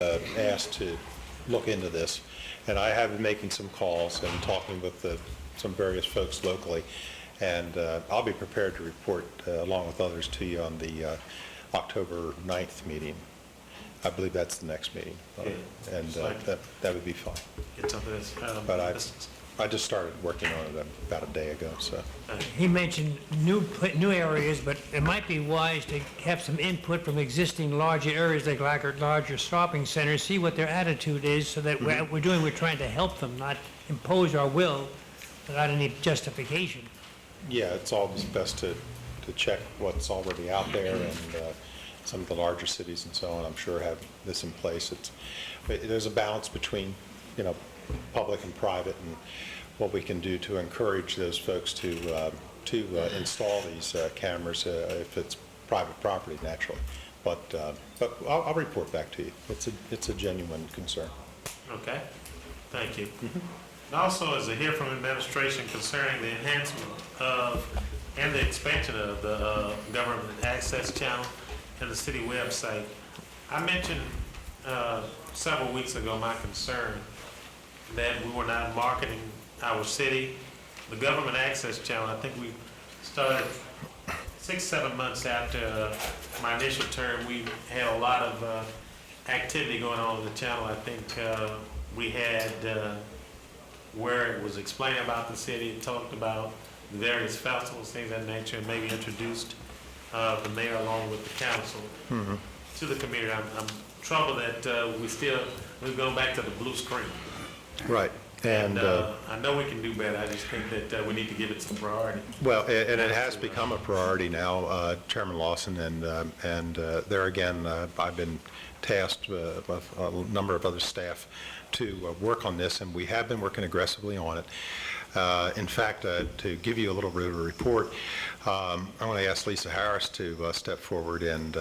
asked to look into this, and I have been making some calls and talking with some various folks locally, and I'll be prepared to report along with others to you on the October 9th meeting. I believe that's the next meeting, and that would be fine. Get something that's But I just started working on it about a day ago, so. He mentioned new areas, but it might be wise to have some input from existing larger areas like larger shopping centers, see what their attitude is, so that what we're trying to help them, not impose our will without any justification. Yeah, it's always best to check what's already out there, and some of the larger cities and so on, I'm sure, have this in place. There's a balance between, public and private, and what we can do to encourage those folks to install these cameras if it's private property, naturally. But I'll report back to you. It's a genuine concern. Okay, thank you. And also, as I hear from administration concerning the enhancement of and the expansion of the government access channel and the city website, I mentioned several weeks ago my concern that we were not marketing our city. The government access channel, I think we started 6-7 months after my initial term. We had a lot of activity going on with the channel. I think we had where it was explaining about the city, it talked about the various festivals, things of that nature, and maybe introduced the mayor along with the council to the community. I'm troubled that we've gone back to the blue screen. Right. And I know we can do better. I just think that we need to give it some priority. well, and it has become a priority now, Chairman Lawson, and there again, I've been tasked with a number of other staff to work on this, and we have been working aggressively on it. In fact, to give you a little bit of a report, I want to ask Lisa Harris to step forward and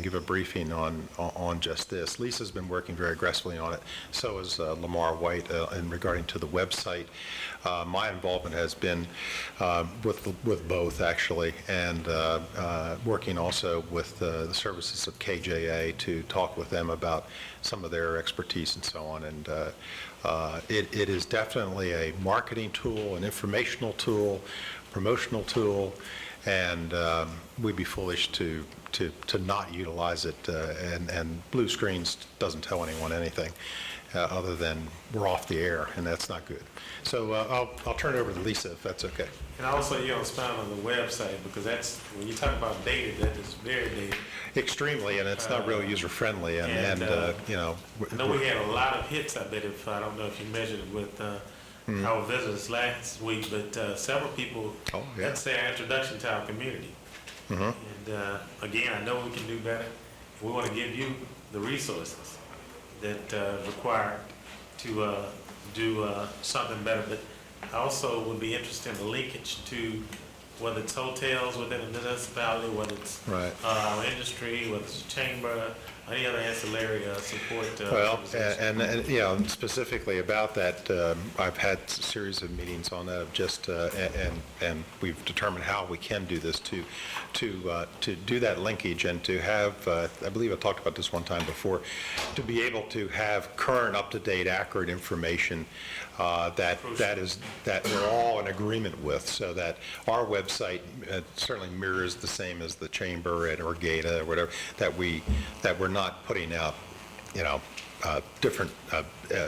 give a briefing on just this. Lisa's been working very aggressively on it. So has Lamar White in regarding to the website. My involvement has been with both, actually, and working also with the services of KJA to talk with them about some of their expertise and so on. And it is definitely a marketing tool, an informational tool, promotional tool, and we'd be foolish to not utilize it. And blue screens doesn't tell anyone anything other than we're off the air, and that's not good. So I'll turn it over to Lisa, if that's okay. And also, you don't spend on the website, because that's, when you talk about data, that is very dated. Extremely, and it's not real user-friendly, and I know we had a lot of hits. I bet I don't know if you measured it with our visitors last week, but several people did say our introduction to our community. And again, I know we can do better. We want to give you the resources that required to do something better, but I also would be interested in the linkage to whether it's hotels within a municipality, whether it's our industry, whether it's a chamber, any other ancillary support. Well, and specifically about that, I've had a series of meetings on that, of just and we've determined how we can do this to do that linkage, and to have, I believe I talked about this one time before, to be able to have current, up-to-date, accurate information that we're all in agreement with, so that our website certainly mirrors the same as the chamber or GATA or whatever, that we're not putting out, different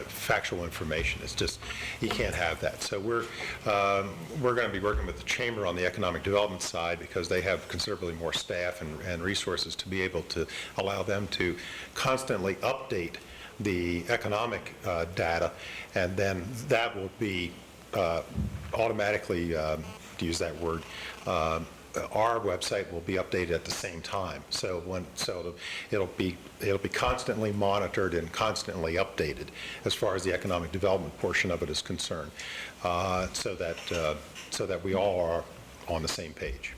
factual information. It's just, you can't have that. So we're going to be working with the chamber on the economic development side, because they have considerably more staff and resources to be able to allow them to constantly update the economic data, and then that will be automatically, to use that word, our website will be updated at the same time. So it'll be constantly monitored and constantly updated as far as the economic development portion of it is concerned, so that we all are on the same page.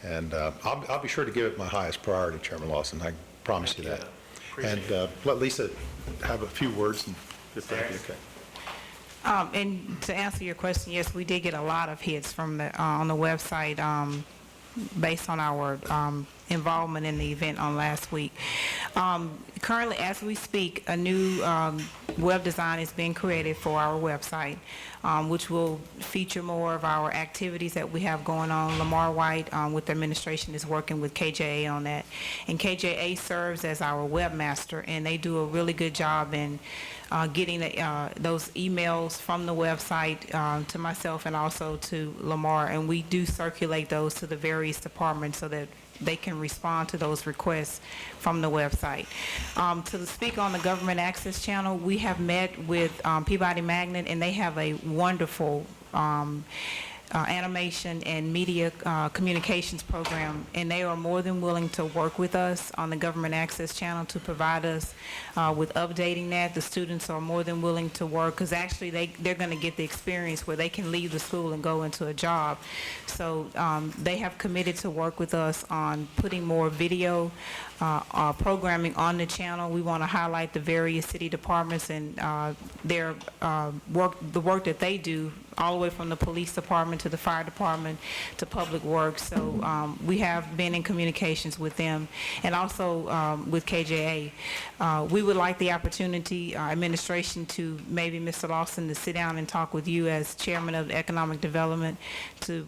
And I'll be sure to give it my highest priority, Chairman Lawson. I promise you that. And let Lisa have a few words, and if that'd be okay. And to answer your question, yes, we did get a lot of hits from the on the website based on our involvement in the event on last week. Currently, as we speak, a new web design is being created for our website, which will feature more of our activities that we have going on. Lamar White, with the administration, is working with KJA on that. And KJA serves as our webmaster, and they do a really good job in getting those emails from the website to myself and also to Lamar, and we do circulate those to the various departments so that they can respond to those requests from the website. To speak on the government access channel, we have met with Peabody Magnet, and they have a wonderful animation and media communications program, and they are more than willing to work with us on the government access channel to provide us with updating that. The students are more than willing to work, because actually they're going to get the experience where they can leave the school and go into a job. So they have committed to work with us on putting more video programming on the channel. We want to highlight the various city departments and their the work that they do, all the way from the police department to the fire department to public works. So we have been in communications with them, and also with KJA. We would like the opportunity, administration, to maybe Mr. Lawson, to sit down and talk with you as chairman of economic development to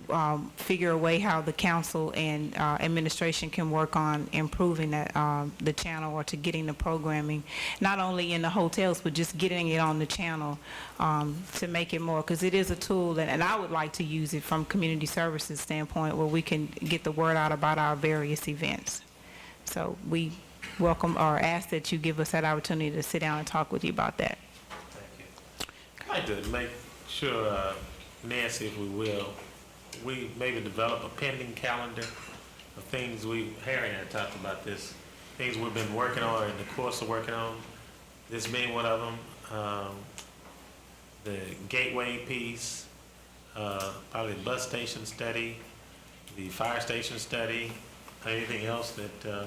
figure a way how the council and administration can work on improving that, the channel, or to getting the programming, not only in the hotels, but just getting it on the channel to make it more, because it is a tool, and I would like to use it from community services standpoint, where we can get the word out about our various events. So we welcome or ask that you give us that opportunity to sit down and talk with you about that. Thank you. I'd like to make sure, Nancy, if we will, we maybe develop a pending calendar of things Harry and I talked about this, things we've been working on, or in the course of working on, this being one of them, the gateway piece, probably the bus station study, the fire station study, anything else that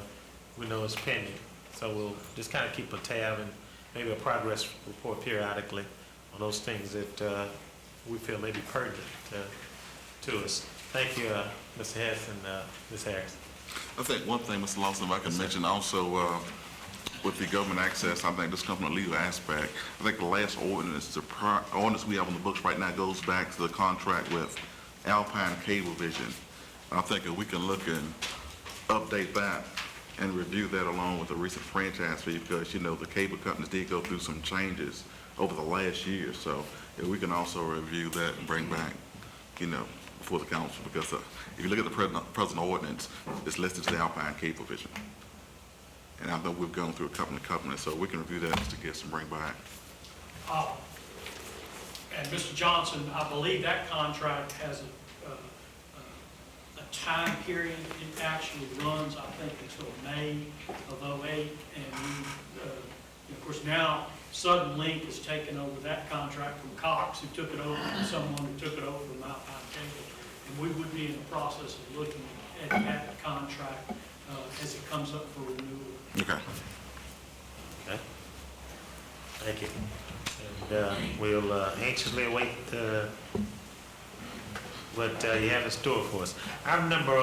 we know is pending. So we'll just kind of keep a tab and maybe a progress report periodically on those things that we feel may be pertinent to us. Thank you, Mr. Hess and Ms. Harris. I think one thing, Mr. Lawson, if I can mention also, with the government access, I think this comes from a legal aspect. I think the last ordinance, the ordinance we have on the books right now goes back to the contract with Alpine Cablevision. I think if we can look and update that and review that along with the recent franchise fee, because, you know, the cable companies did go through some changes over the last year. So if we can also review that and bring back, you know, before the council, because if you look at the present ordinance, it's listed as the Alpine Cablevision. And I know we've gone through a couple of companies, so we can review that to get some bring back. And Mr. Johnson, I believe that contract has a time period. It actually runs, I think, until May of '08. And we, of course, now Southern Link has taken over that contract from Cox, who took it over from someone who took it over from Alpine Cable. And we would be in the process of looking at that contract as it comes up for renewal. Okay. Okay. Thank you. And we'll anxiously await what you have in store for us. Item number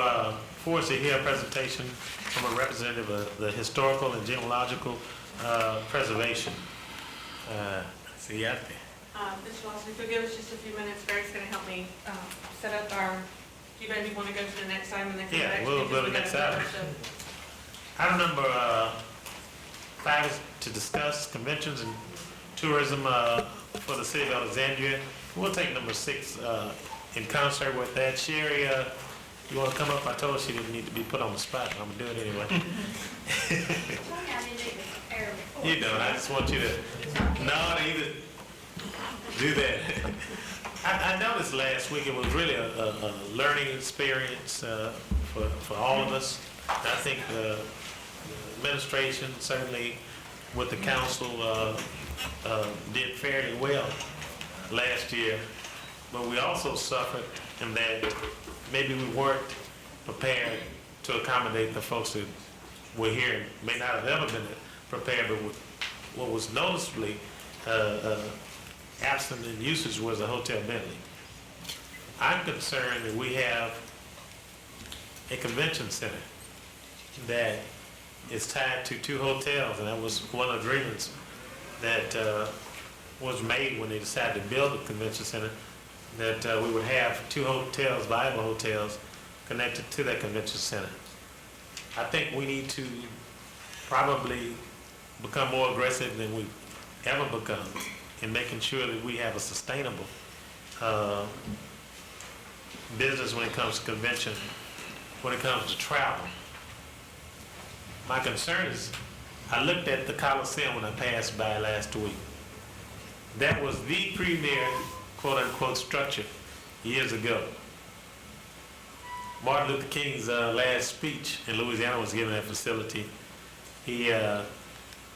4 is to hear a presentation from a representative of the historical and genealogical preservation. See you out there. Mr. Lawson, if you'll give us just a few minutes, Greg's going to help me set up our, do you maybe want to go to the next item and then come back? Yeah, we'll go to the next item. Item number 5 is to discuss conventions and tourism for the city of Alexandria. We'll take number 6 in concert with that. Sherry, you want to come up? I told her she didn't need to be put on the spot. I'm going to do it anyway. You don't. I just want you to either do that. I noticed last week it was really a learning experience for all of us. I think the administration, certainly with the council, did fairly well last year, but we also suffered in that maybe we weren't prepared to accommodate the folks that were here, may not have ever been prepared, but what was noticeably absent in usage was a Hotel Bentley. I'm concerned that we have a convention center that is tied to 2 hotels, and that was one of the agreements that was made when they decided to build the convention center, that we would have 2 hotels, viable hotels, connected to that convention center. I think we need to probably become more aggressive than we've ever become in making sure that we have a sustainable business when it comes to convention, when it comes to travel. My concern is, I looked at the Coliseum when I passed by last week. That was the premier quote-unquote structure years ago. Martin Luther King's last speech in Louisiana was given at that facility. He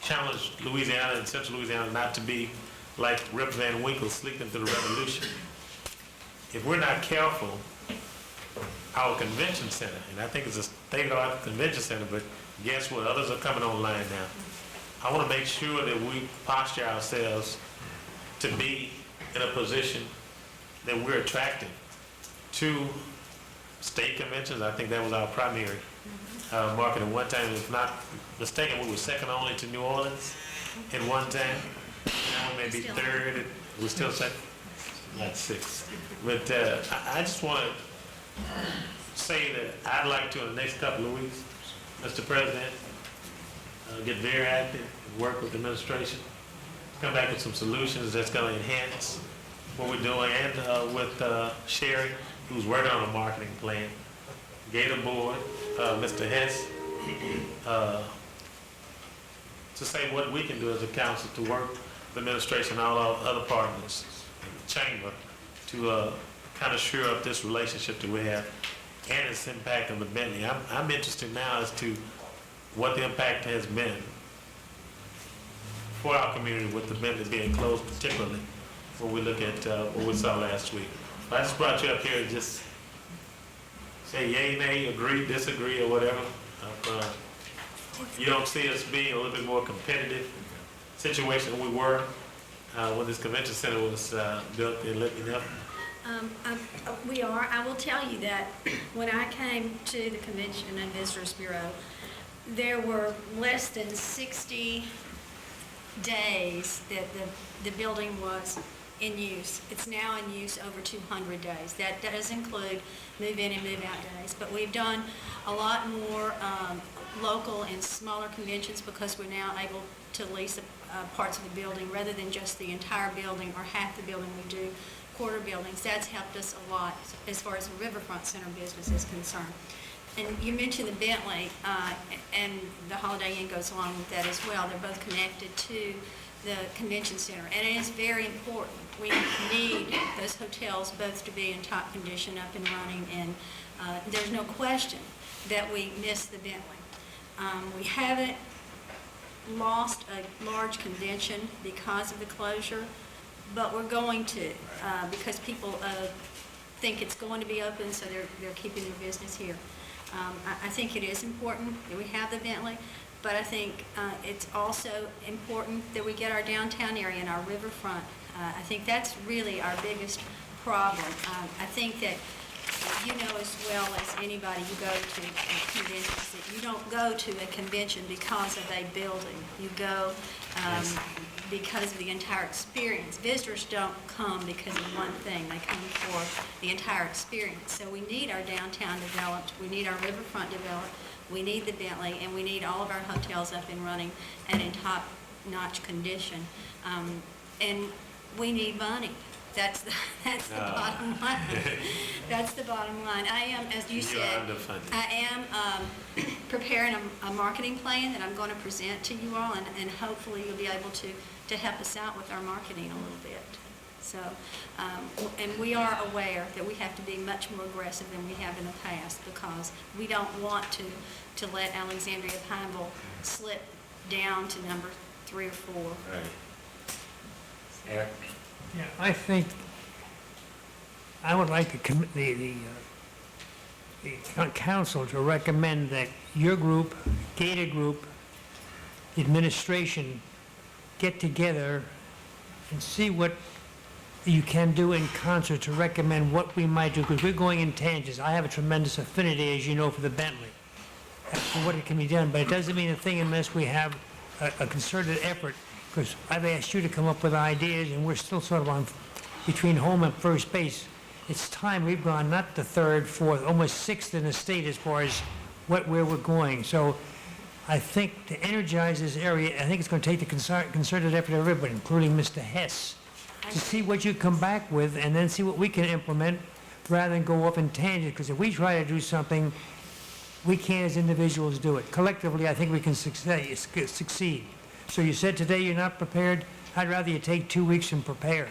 challenged Louisiana and Central Louisiana not to be like Rip Van Winkle sleeping through the revolution. If we're not careful, our convention center, and I think it's a state-of-the-art convention center, but guess what? Others are coming online now. I want to make sure that we posture ourselves to be in a position that we're attractive to state conventions. I think that was our primary market at one time. If not mistaken, we were second only to New Orleans at one time. Now we may be third. We're still second, not sixth. But I just want to say that I'd like to, in the next couple of weeks, Mr. President, get very active, work with the administration, come back with some solutions that's going to enhance what we're doing, and with Sherry, who's working on a marketing plan, Gator Board, Mr. Hess, to say what we can do as a council to work with the administration and all our other partners in the chamber to kind of shore up this relationship that we have and its impact on the Bentley. I'm interested now as to what the impact has been for our community with the Bentley being closed, particularly when we look at what we saw last week. I just brought you up here to just say yay, nay, agree, disagree, or whatever. You don't see us being a little bit more competitive situation than we were when this convention center was built in Little. We are. I will tell you that when I came to the Convention and Visitors Bureau, there were less than 60 days that the building was in use. It's now in use over 200 days. That does include move-in and move-out days. But we've done a lot more local and smaller conventions because we're now able to lease parts of the building rather than just the entire building or half the building. We do quarter buildings. That's helped us a lot as far as the Riverfront Center business is concerned. And you mentioned the Bentley, and the Holiday Inn goes along with that as well. They're both connected to the convention center, and it is very important. We need those hotels both to be in top condition, up and running, and there's no question that we miss the Bentley. We haven't lost a large convention because of the closure, but we're going to, because people think it's going to be open, so they're keeping their business here. I think it is important that we have the Bentley, but I think it's also important that we get our downtown area and our riverfront. I think that's really our biggest problem. I think that you know as well as anybody, you go to conventions, that you don't go to a convention because of a building. You go because of the entire experience. Visitors don't come because of one thing. They come for the entire experience. So we need our downtown developed. We need our riverfront developed. We need the Bentley, and we need all of our hotels up and running and in top-notch condition. And we need money. That's the bottom line. That's the bottom line. I am, as you said, I am preparing a marketing plan that I'm going to present to you all, and hopefully you'll be able to help us out with our marketing a little bit. So, and we are aware that we have to be much more aggressive than we have in the past because we don't want to let Alexandria Pineville slip down to number 3 or 4. Right. Eric? Yeah, I think I would like the council to recommend that your group, Gator Group, the administration, get together and see what you can do in concert to recommend what we might do, because we're going in tangents. I have a tremendous affinity, as you know, for the Bentley. for what it can be done, but it doesn't mean a thing unless we have a concerted effort, because I've asked you to come up with ideas, and we're still sort of on between home and first base. It's time we've gone not the third, fourth, almost sixth in the state as far as where we're going. So I think to energize this area, I think it's going to take the concerted effort of everybody, including Mr. Hess, to see what you come back with and then see what we can implement rather than go off in tangent. Because if we try to do something, we can't as individuals do it. Collectively, I think we can succeed. So you said today you're not prepared. I'd rather you take 2 weeks and prepare.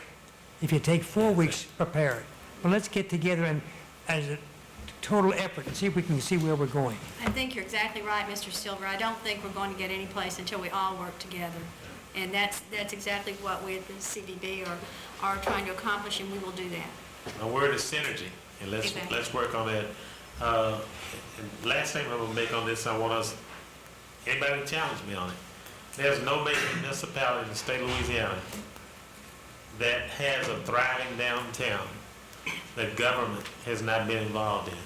If you take 4 weeks, prepare it. But let's get together and as a total effort and see if we can see where we're going. I think you're exactly right, Mr. Silver. I don't think we're going to get any place until we all work together. And that's exactly what we at the CVB are trying to accomplish, and we will do that. My word is synergy, and Exactly. let's work on that. And last thing I'm gonna make on this, I want us, anybody to challenge me on it. There's no major municipality in the state of Louisiana that has a thriving downtown that government has not been involved in.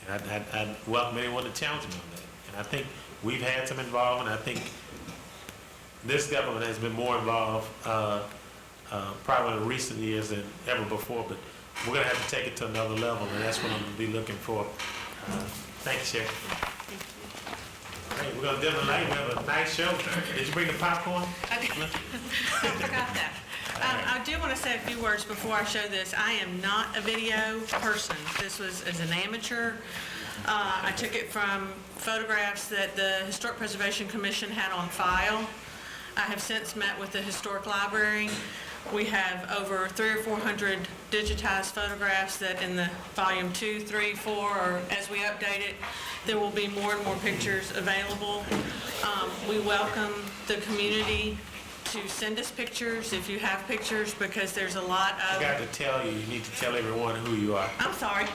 And I'd welcome anyone to challenge me on that. And I think we've had some involvement. I think this government has been more involved probably in recent years than ever before, but we're gonna have to take it to another level, and that's what I'm gonna be looking for. Thank you, Sheriff. Hey, we're gonna do it tonight. We have a nice show. Did you bring the popcorn? I forgot that. I do want to say a few words before I show this. I am not a video person. This was as an amateur. I took it from photographs that the Historic Preservation Commission had on file. I have since met with the Historic Library. We have over 300 or 400 digitized photographs that in the volume 2, 3, 4, or as we update it, there will be more and more pictures available. We welcome the community to send us pictures if you have pictures, because there's a lot I of... got to tell you, you need to tell everyone who you are. I'm sorry.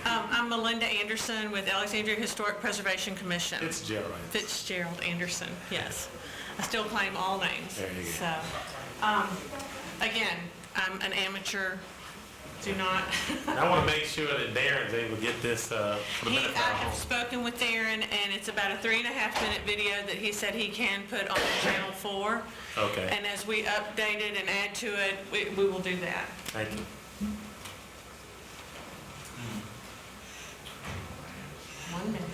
I'm Melinda Anderson with Alexandria Historic Preservation Commission. Fitzgerald. Fitzgerald Anderson, yes. I still claim all names. There you go. So, again, I'm an amateur. Do not... And I want to make sure that Darren's able to get this for the benefit of I our have home. spoken with Darren, and it's about a 3.5-minute video that he said he can put on Channel 4. Okay, And as we update it and add to it, we will do that. thank you. One minute.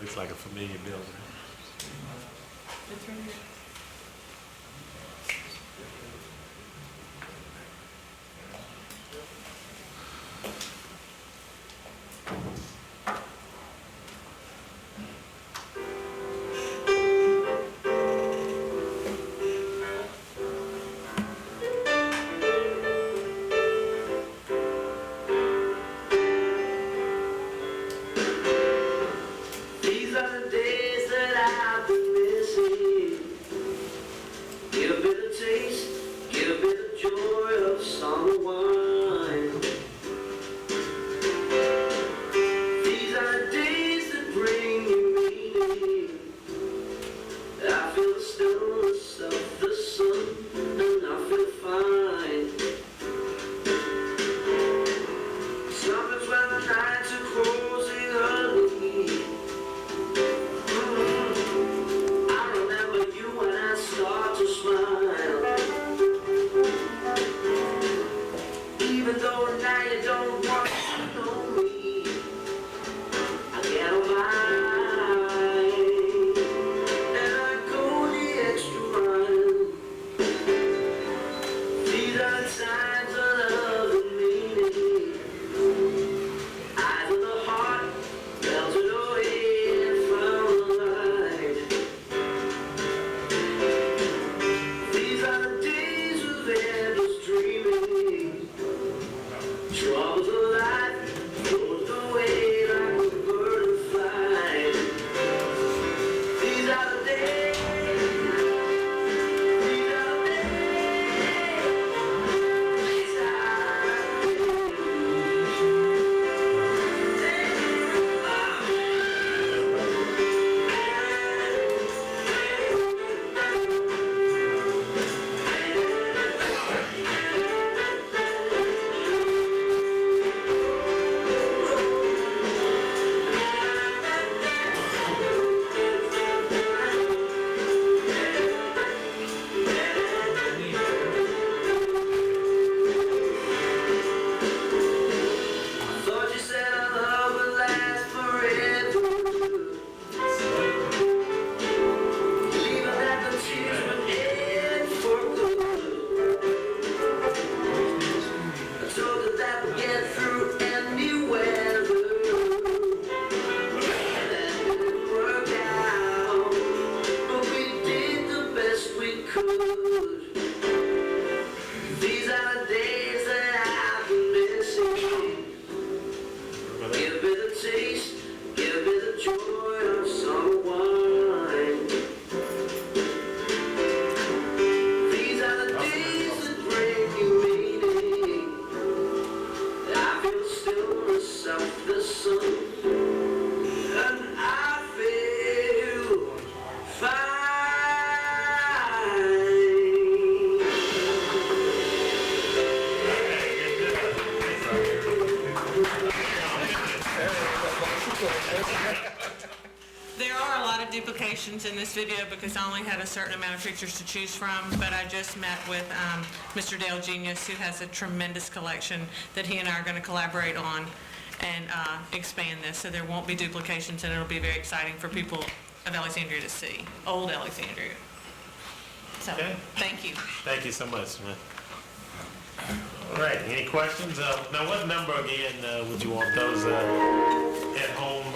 Looks like a familiar building. It's right here. These are the days that I've been missing. Get a bit of taste, get a bit of joy of summer wine. These are the days that bring you meaning. I feel the stillness of the sun, and I feel fine. Sometimes when the nights are closing on me, I remember you when I start to smile. Even though now you don't want to know me, I get on mine, and I go the extra mile. These are the times of love and meaning. Eyes of the heart melted away from the light. These are the days of endless dreaming. Troubles of life. There are a lot of duplications in this video because I only had a certain amount of pictures to choose from, but I just met with Mr. Dale Genius, who has a tremendous collection that he and I are going to collaborate on and expand this, so there won't be duplications, and it'll be very exciting for people of Alexandria to see, old Alexandria. So, Okay. thank you. Thank you so much, man. All right, any questions? Now, what number again would you want those at home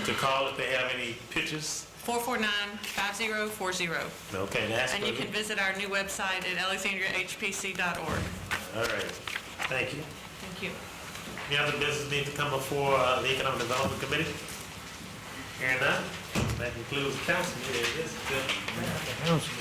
to call if they have any pictures? 449-5040. Okay, that's And you can visit our new website at alexandriahpc.org. All right, thank you. Thank you. Any other business need to come before the Economic Development Committee? Hearing none, that concludes the council meeting. This is good. Council.